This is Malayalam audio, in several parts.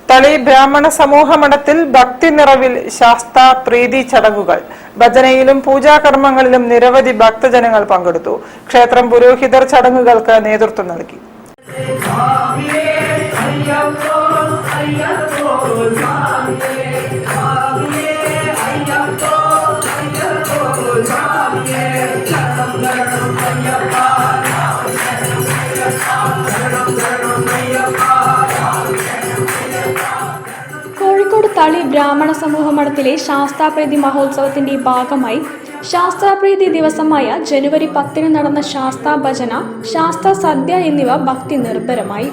തളി ബ്രാഹ്മണ സമൂഹ മഠത്തിൽ ഭക്തി നിറവിൽ ശാസ്താ പ്രീതി ചടങ്ങുകൾ. ഭജനയിലും പൂജാകർമ്മങ്ങളിലും നിരവധി ഭക്തജനങ്ങൾ പങ്കെടുത്തു. ക്ഷേത്രം പുരോഹിതർ ചടങ്ങുകൾക്ക് നേതൃത്വം നൽകി. കോഴിക്കോട് തളി ബ്രാഹ്മണ സമൂഹ മഠത്തിലെ ശാസ്താപ്രീതി മഹോത്സവത്തിന്റെ ഭാഗമായി ശാസ്താപ്രീതി ദിവസമായ ജനുവരി 10 നടന്ന ശാസ്താ ഭജന, ശാസ്താ സദ്യ എന്നിവ ഭക്തി നിർഭരമായി.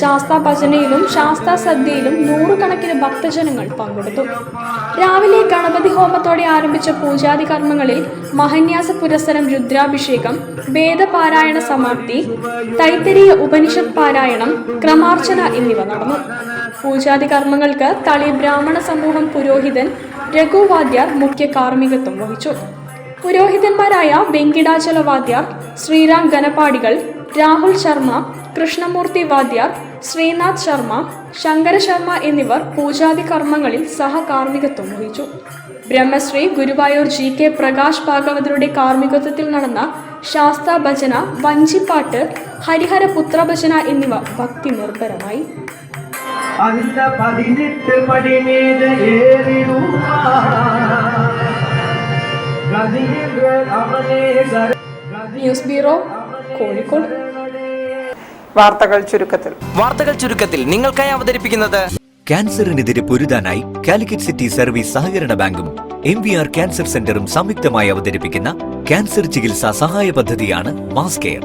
ശാസ്താ ഭജനയിലും ശാസ്താ സദ്യയിലും നൂറുകണക്കിന് ഭക്തജനങ്ങൾ പങ്കെടുത്തു. രാവിലെ ഗണപതി ഹോമത്തോടെ ആരംഭിച്ച പൂജാതി കർമ്മങ്ങളിൽ മഹന്യാസ പുരസ്സരം, രുദ്രാഭിഷേകം, വേദപാരായണ സമാപ്തി, തൈത്തരീയ ഉപനിഷത്ത് പാരായണം, ക്രമാർച്ചന എന്നിവ നടന്നു. പൂജാതി കർമ്മങ്ങൾക്ക് തളി ബ്രാഹ്മണ സമൂഹം പുരോഹിതൻ രഘു വാദ്യാർ മുഖ്യ കാർമ്മികത്വം വഹിച്ചു. പുരോഹിതന്മാരായ വെങ്കിടാചല വാദ്യാർ, ശ്രീറാം ഗനപാടികൾ, രാഹുൽ ശർമ്മ, കൃഷ്ണമൂർത്തി വാദ്യാർ, ശ്രീനാഥ് ശർമ്മ, ശങ്കര ശർമ്മ എന്നിവർ പൂജാതി കർമ്മങ്ങളിൽ സഹകാർമ്മികത്വം വഹിച്ചു. ബ്രഹ്മശ്രീ ഗുരുവായൂർ GK പ്രകാശ് ഭാഗവതരുടെ കാർമ്മികത്വത്തിൽ നടന്ന ശാസ്താ ഭജന, വഞ്ചിപ്പാട്ട്, ഹരിഹര പുത്ര ഭജന എന്നിവ ഭക്തി നിർഭരമായി. News bureau, Kozhikode. വാർത്തകൾ ചുരുക്കത്തിൽ നിങ്ങൾക്കായി അവതരിപ്പിക്കുന്നത് ക്യാൻസറിനെതിരെ പൊരുതാനായി കാലിക്കറ്റ് സിറ്റി സർവീസ് സഹകരണ ബാങ്കും MVR ക്യാൻസർ സെന്ററും സംയുക്തമായി അവതരിപ്പിക്കുന്ന ക്യാൻസർ ചികിത്സാ സഹായ പദ്ധതിയാണ് മാസ് കെയർ.